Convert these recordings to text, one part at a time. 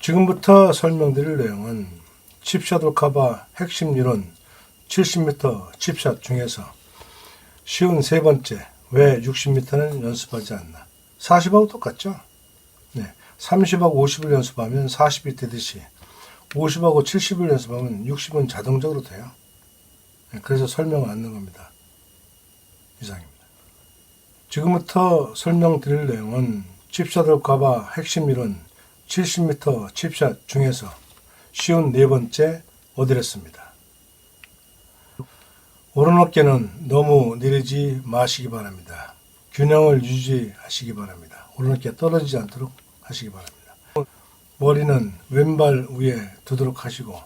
지금부터 설명드릴 내용은 칩샷 커버 핵심 이론 70m 칩샷 중에서 쉬운 세 번째, 왜 60m는 연습하지 않나. 40하고 똑같죠? 네, 30하고 50을 연습하면 40이 되듯이 50하고 70을 연습하면 60은 자동적으로 돼요. 네, 그래서 설명을 안는 겁니다. 이상입니다. 지금부터 설명드릴 내용은 칩샷 커버 핵심 이론 70m 칩샷 중에서 쉬운 네 번째 어드레스입니다. 오른 어깨는 너무 내리지 마시기 바랍니다. 균형을 유지하시기 바랍니다. 오른 어깨가 떨어지지 않도록 하시기 바랍니다. 머리는 왼발 위에 두도록 하시고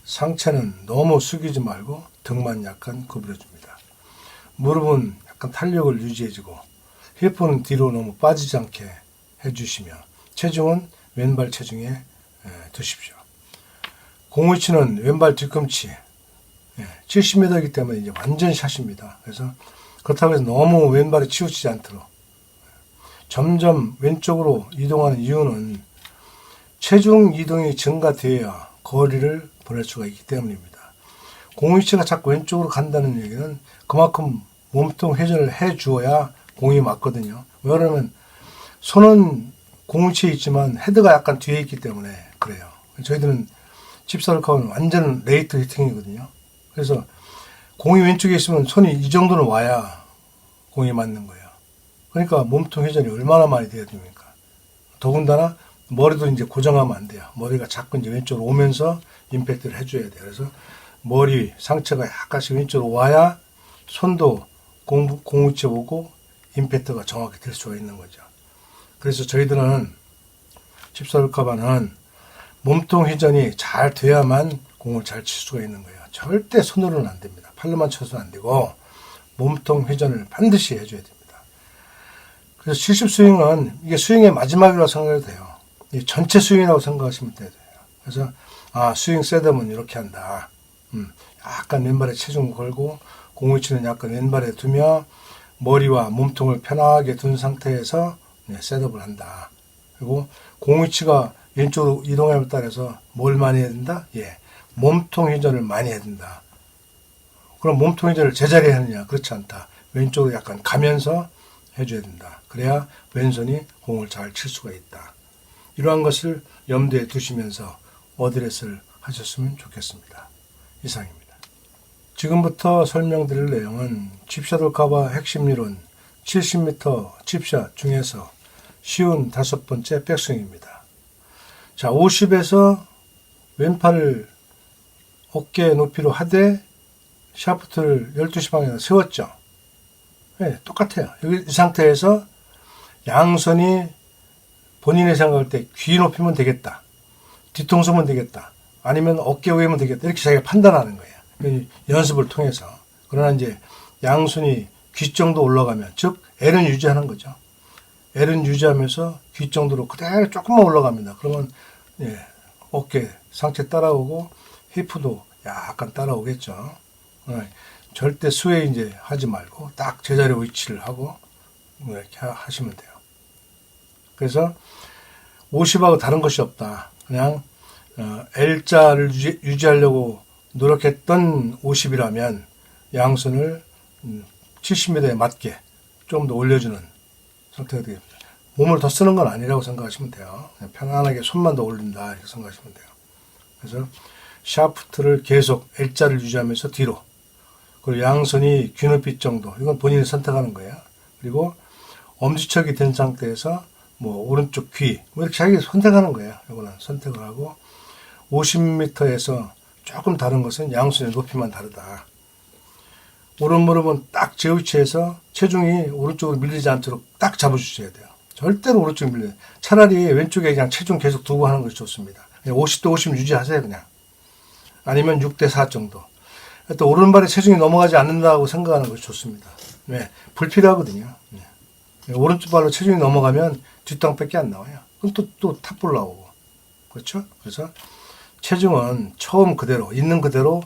상체는 너무 숙이지 말고 등만 약간 구부려줍니다. 무릎은 약간 탄력을 유지해주고 힙은 뒤로 너무 빠지지 않게 해주시며 체중은 왼발 체중에 두십시오. 공위치는 왼발 뒤꿈치 70m이기 때문에 이제 완전 샷입니다. 그래서 그렇다고 해서 너무 왼발이 치우치지 않도록 점점 왼쪽으로 이동하는 이유는 체중 이동이 증가되어야 거리를 보낼 수가 있기 때문입니다. 공위치가 자꾸 왼쪽으로 간다는 얘기는 그만큼 몸통 회전을 해 주어야 공이 맞거든요. 왜냐하면 손은 공위치에 있지만 헤드가 약간 뒤에 있기 때문에 그래요. 저희들은 칩샷 커버는 완전 레이트 히팅이거든요. 그래서 공이 왼쪽에 있으면 손이 이 정도는 와야 공이 맞는 거예요. 그러니까 몸통 회전이 얼마나 많이 돼야 됩니까? 더군다나 머리도 이제 고정하면 안 돼요. 머리가 자꾸 이제 왼쪽으로 오면서 임팩트를 해줘야 돼요. 그래서 머리, 상체가 약간씩 왼쪽으로 와야 손도 공위치에 오고 임팩트가 정확히 될 수가 있는 거죠. 그래서 저희들은 칩샷 커버는 몸통 회전이 잘 돼야만 공을 잘 칠 수가 있는 거예요. 절대 손으로는 안 됩니다. 팔로만 쳐서는 안 되고 몸통 회전을 반드시 해줘야 됩니다. 그래서 70 스윙은 이게 스윙의 마지막이라고 생각해도 돼요. 이 전체 스윙이라고 생각하시면 돼요. 그래서 스윙 셋업은 이렇게 한다. 약간 왼발에 체중 걸고 공위치는 약간 왼발에 두며 머리와 몸통을 편하게 둔 상태에서 셋업을 한다. 그리고 공위치가 왼쪽으로 이동함에 따라서 뭘 많이 해야 된다? 몸통 회전을 많이 해야 된다. 그럼 몸통 회전을 제자리에 하느냐? 그렇지 않다. 왼쪽으로 약간 가면서 해줘야 된다. 그래야 왼손이 공을 잘 칠 수가 있다. 이러한 것을 염두에 두시면서 어드레스를 하셨으면 좋겠습니다. 이상입니다. 지금부터 설명드릴 내용은 칩샷 커버 핵심 이론 70m 칩샷 중에서 쉬운 다섯 번째 백스윙입니다. 자, 50에서 왼팔을 어깨 높이로 하되 샤프트를 12시 방향으로 세웠죠. 네, 똑같아요. 여기 이 상태에서 양손이 본인이 생각할 때 귀 높이면 되겠다. 뒤통수면 되겠다. 아니면 어깨 위면 되겠다. 이렇게 자기가 판단하는 거예요. 연습을 통해서. 그러나 이제 양손이 귀 정도 올라가면, 즉 L은 유지하는 거죠. L은 유지하면서 귀 정도로 그대로 조금만 올라갑니다. 그러면 어깨, 상체 따라오고 히프도 약간 따라오겠죠. 절대 스웨이 이제 하지 말고 딱 제자리 위치를 하고 이렇게 하시면 돼요. 그래서 50하고 다른 것이 없다. 그냥 L자를 유지하려고 노력했던 50이라면 양손을 70m에 맞게 좀 더 올려주는 상태가 되겠습니다. 몸을 더 쓰는 건 아니라고 생각하시면 돼요. 그냥 편안하게 손만 더 올린다 이렇게 생각하시면 돼요. 그래서 샤프트를 계속 L자를 유지하면서 뒤로, 그리고 양손이 귀 높이 정도, 이건 본인이 선택하는 거예요. 그리고 엄지척이 된 상태에서 오른쪽 귀 이렇게 자기 선택하는 거예요. 이거는 선택을 하고 50m에서 조금 다른 것은 양손의 높이만 다르다. 오른 무릎은 딱 제 위치에서 체중이 오른쪽으로 밀리지 않도록 딱 잡아주셔야 돼요. 절대로 오른쪽으로 밀려요. 차라리 왼쪽에 그냥 체중 계속 두고 하는 것이 좋습니다. 50대 50 유지하세요, 그냥. 아니면 6대 4 정도. 또 오른발에 체중이 넘어가지 않는다고 생각하는 것이 좋습니다. 불필요하거든요. 오른쪽 발로 체중이 넘어가면 뒷땅밖에 안 나와요. 그럼 또 탑볼 나오고. 그렇죠? 그래서 체중은 처음 그대로, 있는 그대로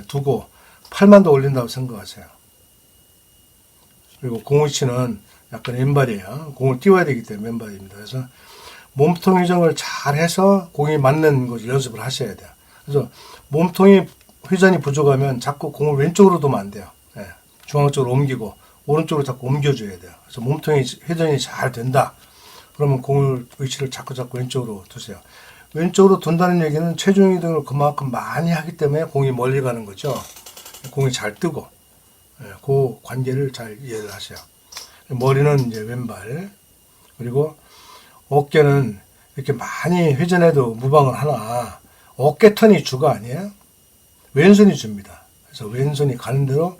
두고 팔만 더 올린다고 생각하세요. 그리고 공위치는 약간 왼발이에요. 공을 띄워야 되기 때문에 왼발입니다. 그래서 몸통 회전을 잘 해서 공이 맞는 것을 연습을 하셔야 돼요. 그래서 몸통이 회전이 부족하면 자꾸 공을 왼쪽으로 두면 안 돼요. 예, 중앙 쪽으로 옮기고 오른쪽으로 자꾸 옮겨줘야 돼요. 그래서 몸통이 회전이 잘 된다. 그러면 공을 위치를 자꾸 왼쪽으로 두세요. 왼쪽으로 둔다는 얘기는 체중 이동을 그만큼 많이 하기 때문에 공이 멀리 가는 거죠. 공이 잘 뜨고, 예, 그 관계를 잘 이해를 하세요. 머리는 이제 왼발, 그리고 어깨는 이렇게 많이 회전해도 무방을 하나 어깨 턴이 주가 아니에요. 왼손이 줍니다. 그래서 왼손이 가는 대로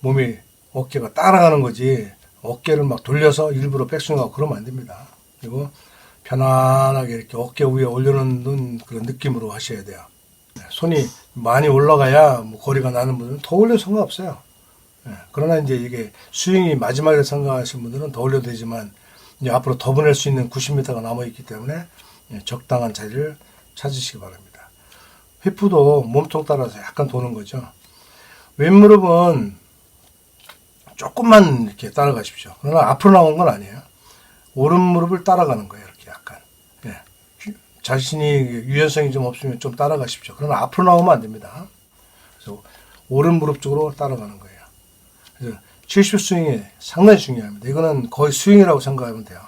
몸이 어깨가 따라가는 거지 어깨를 막 돌려서 일부러 백스윙하고 그러면 안 됩니다. 그리고 편안하게 이렇게 어깨 위에 올려놓는 그런 느낌으로 하셔야 돼요. 손이 많이 올라가야 뭐 거리가 나는 분들은 더 올려도 상관없어요. 그러나 이제 이게 스윙이 마지막에 생각하시는 분들은 더 올려도 되지만 이제 앞으로 더 보낼 수 있는 90m가 남아있기 때문에 적당한 자리를 찾으시기 바랍니다. 휘프도 몸통 따라서 약간 도는 거죠. 왼무릎은 조금만 이렇게 따라가십시오. 그러나 앞으로 나온 건 아니에요. 오른 무릎을 따라가는 거예요. 이렇게 약간. 예. 자신이 유연성이 좀 없으면 좀 따라가십시오. 그러나 앞으로 나오면 안 됩니다. 그래서 오른 무릎 쪽으로 따라가는 거예요. 그래서 70 스윙이 상당히 중요합니다. 이거는 거의 스윙이라고 생각하면 돼요.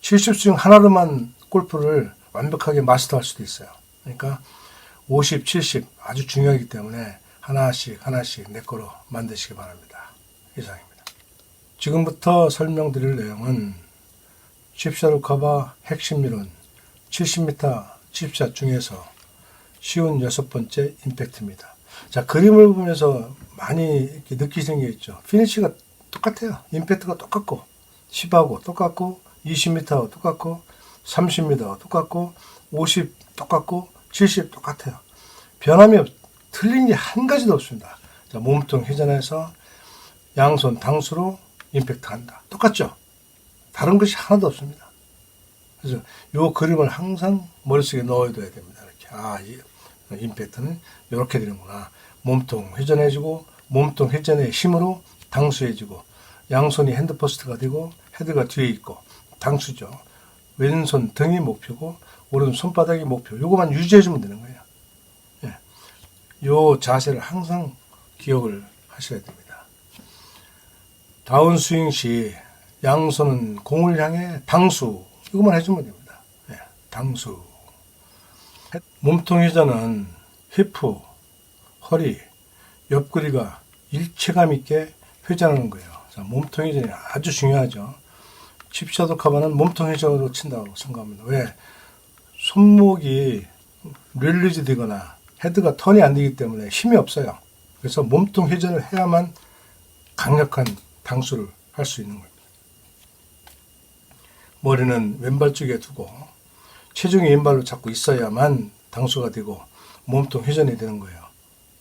70 스윙 하나로만 골프를 완벽하게 마스터할 수도 있어요. 그러니까 50, 70 아주 중요하기 때문에 하나씩 내 거로 만드시기 바랍니다. 이상입니다. 지금부터 설명드릴 내용은 칩샷 커버 핵심 이론 70m 칩샷 중에서 쉬운 6번째 임팩트입니다. 자, 그림을 보면서 많이 이렇게 느끼시는 게 있죠. 피니시가 똑같아요. 임팩트가 똑같고 10하고 똑같고 20m하고 똑같고 30m하고 똑같고 50 똑같고 70 똑같아요. 변함이 틀린 게 한 가지도 없습니다. 자, 몸통 회전해서 양손 당수로 임팩트 한다. 똑같죠? 다른 것이 하나도 없습니다. 그래서 이 그림을 항상 머릿속에 넣어둬야 됩니다. 이렇게 이 임팩트는 이렇게 되는구나. 몸통 회전해지고 몸통 회전의 힘으로 당수해지고 양손이 핸드포스트가 되고 헤드가 뒤에 있고 당수죠. 왼손 등이 목표고 오른 손바닥이 목표. 요거만 유지해주면 되는 거예요. 예. 요 자세를 항상 기억을 하셔야 됩니다. 다운스윙 시 양손은 공을 향해 당수 이것만 해주면 됩니다. 예. 당수. 몸통 회전은 히프, 허리, 옆구리가 일체감 있게 회전하는 거예요. 자, 몸통 회전이 아주 중요하죠. 칩샷 커버는 몸통 회전으로 친다고 생각합니다. 왜? 손목이 릴리즈 되거나 헤드가 턴이 안 되기 때문에 힘이 없어요. 그래서 몸통 회전을 해야만 강력한 당수를 할 수 있는 겁니다. 머리는 왼발 쪽에 두고 체중이 왼발로 자꾸 있어야만 당수가 되고 몸통 회전이 되는 거예요.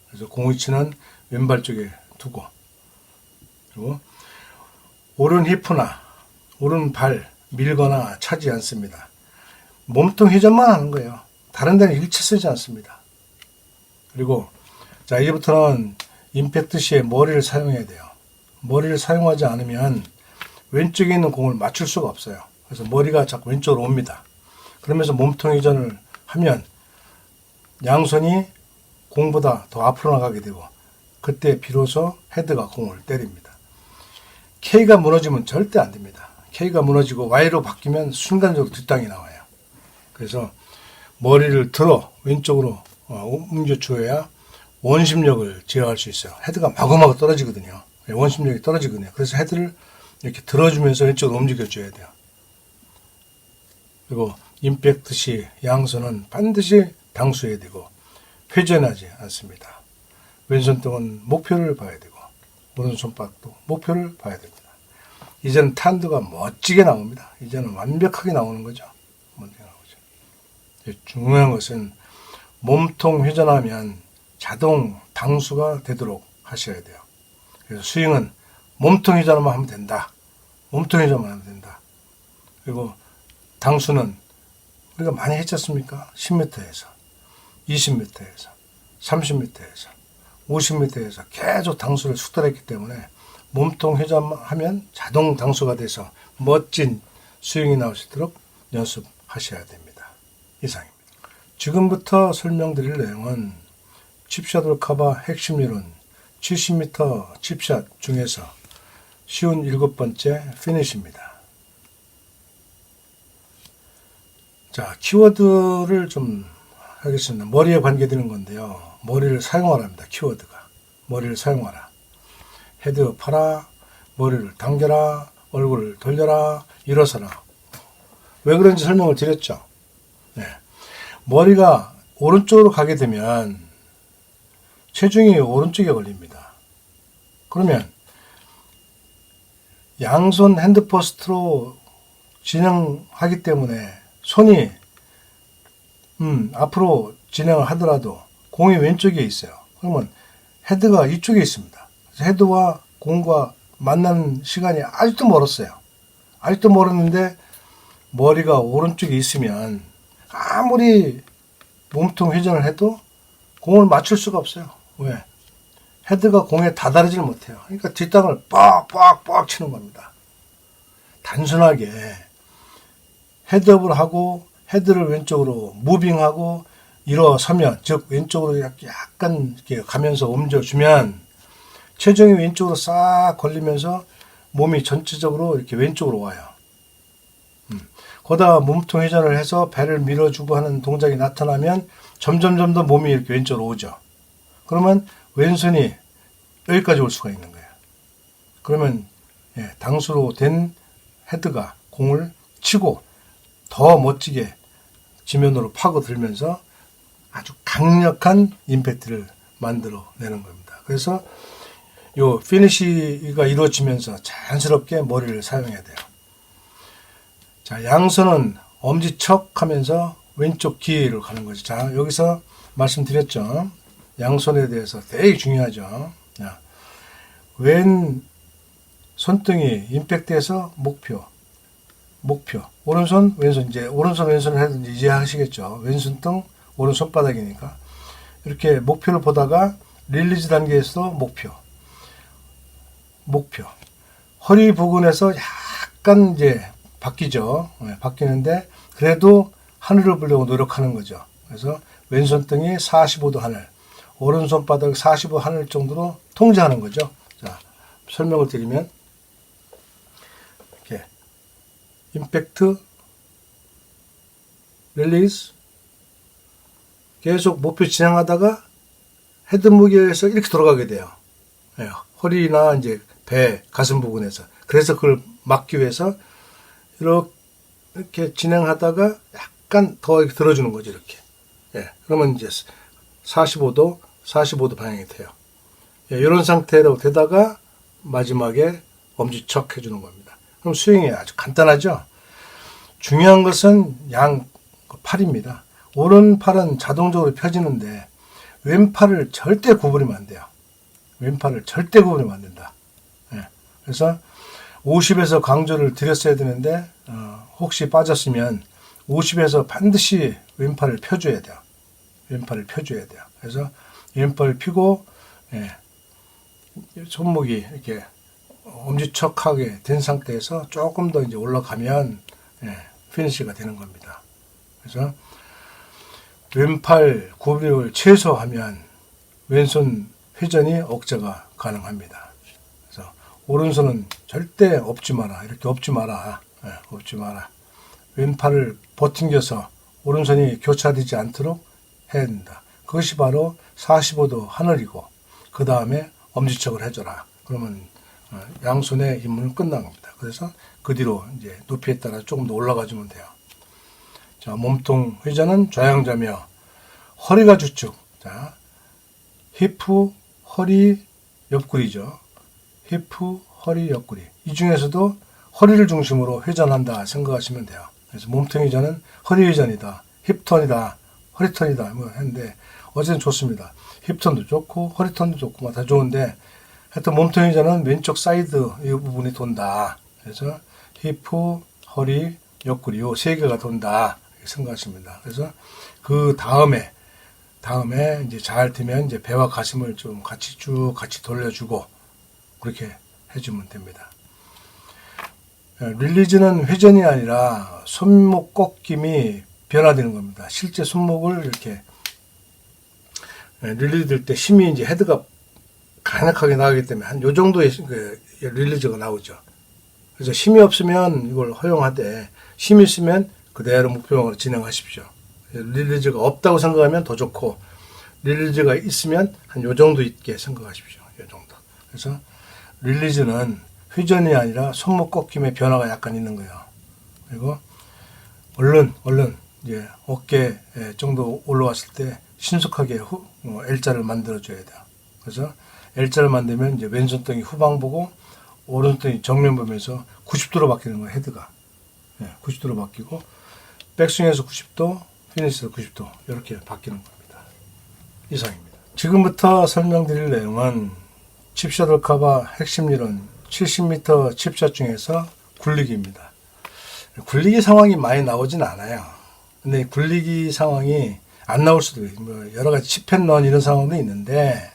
그래서 공위치는 왼발 쪽에 두고 그리고 오른 히프나 오른 발 밀거나 차지 않습니다. 몸통 회전만 하는 거예요. 다른 데는 일체 쓰지 않습니다. 그리고 자 이제부터는 임팩트 시에 머리를 사용해야 돼요. 머리를 사용하지 않으면 왼쪽에 있는 공을 맞출 수가 없어요. 그래서 머리가 자꾸 왼쪽으로 옵니다. 그러면서 몸통 회전을 하면 양손이 공보다 더 앞으로 나가게 되고 그때 비로소 헤드가 공을 때립니다. K가 무너지면 절대 안 됩니다. K가 무너지고 Y로 바뀌면 순간적으로 뒷땅이 나와요. 그래서 머리를 들어 왼쪽으로 옮겨줘야 원심력을 제어할 수 있어요. 헤드가 마구마구 떨어지거든요. 원심력이 떨어지거든요. 그래서 헤드를 이렇게 들어주면서 왼쪽으로 움직여줘야 돼요. 그리고 임팩트 시 양손은 반드시 당수해야 되고 회전하지 않습니다. 왼손등은 목표를 봐야 되고 오른손바닥도 목표를 봐야 됩니다. 이제는 탄두가 멋지게 나옵니다. 이제는 완벽하게 나오는 거죠. 먼저 나오죠. 중요한 것은 몸통 회전하면 자동 당수가 되도록 하셔야 돼요. 그래서 스윙은 몸통 회전만 하면 된다. 몸통 회전만 하면 된다. 그리고 당수는 우리가 많이 했지 않습니까? 10m에서 20m에서 30m에서 50m에서 계속 당수를 숙달했기 때문에 몸통 회전하면 자동 당수가 돼서 멋진 스윙이 나올 수 있도록 연습하셔야 하셔야 됩니다. 이상입니다. 지금부터 설명드릴 내용은 칩샷을 커버 핵심 이론 70m 칩샷 중에서 쉬운 7번째 피니시입니다. 자, 키워드를 좀 하겠습니다. 머리에 관계되는 건데요. 머리를 사용하랍니다. 키워드가. 머리를 사용하라. 헤드업하라. 머리를 당겨라. 얼굴을 돌려라. 일어서라. 왜 그런지 설명을 드렸죠. 네. 머리가 오른쪽으로 가게 되면 체중이 오른쪽에 걸립니다. 그러면 양손 핸드퍼스트로 진행하기 때문에 손이 앞으로 진행을 하더라도 공이 왼쪽에 있어요. 그러면 헤드가 이쪽에 있습니다. 그래서 헤드와 공과 만나는 시간이 아직도 멀었어요. 아직도 멀었는데 머리가 오른쪽에 있으면 아무리 몸통 회전을 해도 공을 맞출 수가 없어요. 왜? 헤드가 공에 다다르질 못해요. 그러니까 뒷땅을 빡빡빡 치는 겁니다. 단순하게 헤드업을 하고 헤드를 왼쪽으로 무빙하고 일어서면, 즉 왼쪽으로 약간 이렇게 가면서 옮겨주면 체중이 왼쪽으로 싹 걸리면서 몸이 전체적으로 이렇게 왼쪽으로 와요. 거기다가 몸통 회전을 해서 배를 밀어주고 하는 동작이 나타나면 점점 더 몸이 이렇게 왼쪽으로 오죠. 그러면 왼손이 여기까지 올 수가 있는 거예요. 그러면 당수로 된 헤드가 공을 치고 더 멋지게 지면으로 파고들면서 아주 강력한 임팩트를 만들어내는 겁니다. 그래서 요 피니시가 이루어지면서 자연스럽게 머리를 사용해야 돼요. 자, 양손은 엄지척 하면서 왼쪽 귀를 가는 거죠. 자, 여기서 말씀드렸죠. 양손에 대해서 되게 중요하죠. 자, 왼 손등이 임팩트해서 목표. 오른손, 왼손, 이제 오른손, 왼손을 해도 이제 하시겠죠. 왼손등, 오른손바닥이니까. 이렇게 목표를 보다가 릴리즈 단계에서 목표. 허리 부근에서 약간 이제 바뀌죠. 바뀌는데 그래도 하늘을 보려고 노력하는 거죠. 그래서 왼손등이 45도 하늘, 오른손바닥 45도 하늘 정도로 통제하는 거죠. 자, 설명을 드리면 이렇게 임팩트, 릴리즈, 계속 목표 진행하다가 헤드 무게에서 이렇게 돌아가게 돼요. 허리나 이제 배, 가슴 부분에서. 그래서 그걸 막기 위해서 이렇게 진행하다가 약간 더 이렇게 들어주는 거죠, 이렇게. 그러면 이제 45도 방향이 돼요. 이런 상태로 되다가 마지막에 엄지척 해주는 겁니다. 그럼 스윙이 아주 간단하죠? 중요한 것은 양 팔입니다. 오른팔은 자동적으로 펴지는데 왼팔을 절대 구부리면 안 돼요. 왼팔을 절대 구부리면 안 된다. 그래서 50에서 강조를 드렸어야 되는데 혹시 빠졌으면 50에서 반드시 왼팔을 펴줘야 돼요. 그래서 왼팔을 펴고 손목이 이렇게 엄지척하게 된 상태에서 조금 더 이제 올라가면 피니시가 되는 겁니다. 그래서 왼팔 구부림을 최소화하면 왼손 회전이 억제가 가능합니다. 그래서 오른손은 절대 엎지 마라. 이렇게 엎지 마라. 왼팔을 버팅겨서 오른손이 교차되지 않도록 해야 된다. 그것이 바로 45도 하늘이고 그 다음에 엄지척을 해줘라. 그러면 양손의 힘은 끝난 겁니다. 그래서 그 뒤로 이제 높이에 따라 조금 더 올라가 주면 돼요. 자, 몸통 회전은 좌양자며 허리가 주축. 자, 히프, 허리, 옆구리죠. 히프, 허리, 옆구리. 이 중에서도 허리를 중심으로 회전한다 생각하시면 돼요. 그래서 몸통 회전은 허리 회전이다, 힙턴이다, 허리턴이다 뭐 했는데 어쨌든 좋습니다. 힙턴도 좋고 허리턴도 좋고 다 좋은데 하여튼 몸통 회전은 왼쪽 사이드 이 부분이 돈다. 그래서 히프, 허리, 옆구리 요 세 개가 돈다 이렇게 생각하십니다. 그래서 그 다음에 이제 잘 되면 이제 배와 가슴을 좀 같이 돌려주고 그렇게 해주면 됩니다. 릴리즈는 회전이 아니라 손목 꺾임이 변화되는 겁니다. 실제 손목을 이렇게 릴리즈 될 때 힘이 이제 헤드가 강력하게 나가기 때문에 한 요 정도의 릴리즈가 나오죠. 그래서 힘이 없으면 이걸 허용하되 힘이 있으면 그대로 목표형으로 진행하십시오. 릴리즈가 없다고 생각하면 더 좋고 릴리즈가 있으면 한 요 정도 있게 생각하십시오. 요 정도. 그래서 릴리즈는 회전이 아니라 손목 꺾임의 변화가 약간 있는 거예요. 그리고 얼른 이제 어깨 정도 올라왔을 때 신속하게 L자를 만들어줘야 돼요. 그래서 L자를 만들면 이제 왼손등이 후방 보고 오른손등이 정면 보면서 90도로 바뀌는 거예요. 헤드가 90도로 바뀌고 백스윙에서 90도, 피니시에서 90도 이렇게 바뀌는 겁니다. 이상입니다. 지금부터 설명드릴 내용은 칩셔틀 커버 핵심 리론 70m 칩샷 중에서 굴리기입니다. 굴리기 상황이 많이 나오진 않아요. 근데 굴리기 상황이 안 나올 수도 있고 여러 가지 칩앤런 이런 상황도 있는데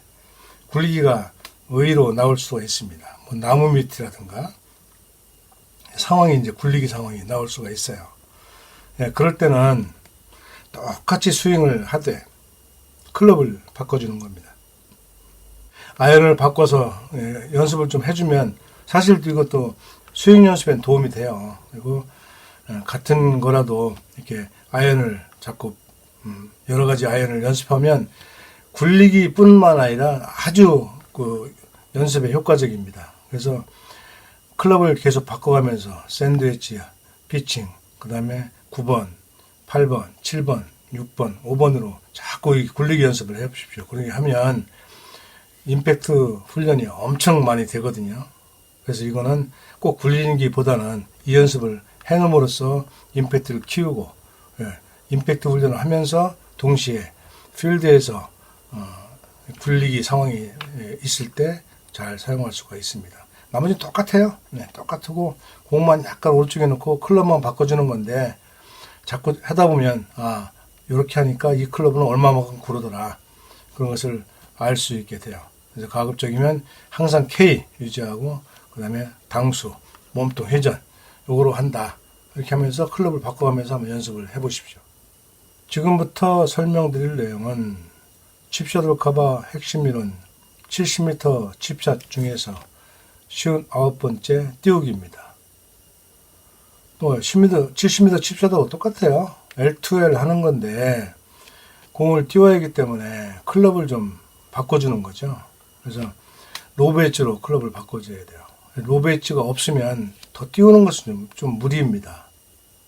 굴리기가 의외로 나올 수가 있습니다. 뭐 나무 밑이라든가 상황이 이제 굴리기 상황이 나올 수가 있어요. 그럴 때는 똑같이 스윙을 하되 클럽을 바꿔주는 겁니다. 아이언을 바꿔서 연습을 좀 해주면 사실 이것도 스윙 연습엔 도움이 돼요. 그리고 같은 거라도 이렇게 아이언을 자꾸 여러 가지 아이언을 연습하면 굴리기뿐만 아니라 아주 그 연습에 효과적입니다. 그래서 클럽을 계속 바꿔가면서 샌드위치, 피칭, 그 다음에 9번, 8번, 7번, 6번, 5번으로 자꾸 굴리기 연습을 해보십시오. 그렇게 하면 임팩트 훈련이 엄청 많이 되거든요. 그래서 이거는 꼭 굴리기보다는 이 연습을 해놓음으로써 임팩트를 키우고 임팩트 훈련을 하면서 동시에 필드에서 굴리기 상황이 있을 때 잘 사용할 수가 있습니다. 나머지는 똑같아요. 똑같고 공만 약간 오른쪽에 놓고 클럽만 바꿔주는 건데 자꾸 하다 보면 이렇게 하니까 이 클럽은 얼마만큼 구르더라 그런 것을 알 수 있게 돼요. 그래서 가급적이면 항상 K 유지하고 그 다음에 당수, 몸통 회전 요거로 한다. 이렇게 하면서 클럽을 바꿔가면서 한번 연습을 해보십시오. 지금부터 설명드릴 내용은 칩셔틀 커버 핵심 이론 70m 칩샷 중에서 59번째 띄우기입니다. 또 70m 칩샷하고 똑같아요. L2L 하는 건데 공을 띄워야 하기 때문에 클럽을 좀 바꿔주는 거죠. 그래서 로브 엣지로 클럽을 바꿔줘야 돼요. 로브 엣지가 없으면 더 띄우는 것은 좀 무리입니다.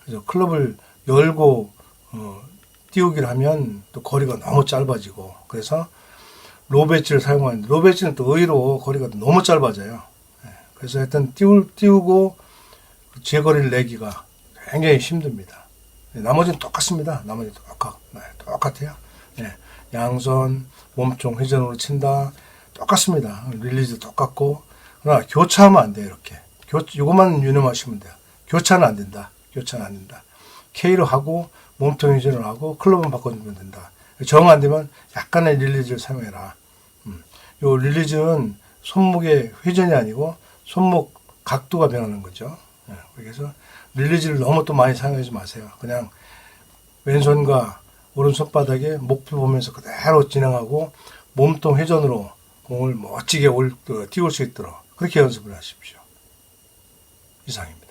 그래서 클럽을 열고 띄우기를 하면 또 거리가 너무 짧아지고 그래서 로브 엣지를 사용하는데 로브 엣지는 또 의외로 거리가 너무 짧아져요. 그래서 하여튼 띄우고 제거리를 내기가 굉장히 힘듭니다. 나머지는 똑같습니다. 나머지는 똑같아요. 양손, 몸통 회전으로 친다. 똑같습니다. 릴리즈 똑같고 그러나 교차하면 안 돼요. 이렇게 이것만 유념하시면 돼요. 교차는 안 된다. 교차는 안 된다. K로 하고 몸통 회전을 하고 클럽은 바꿔주면 된다. 정 안 되면 약간의 릴리즈를 사용해라. 요 릴리즈는 손목의 회전이 아니고 손목 각도가 변하는 거죠. 그래서 릴리즈를 너무 또 많이 사용하지 마세요. 그냥 왼손과 오른손바닥에 목표 보면서 그대로 진행하고 몸통 회전으로 공을 멋지게 띄울 수 있도록 그렇게 연습을 하십시오. 이상입니다.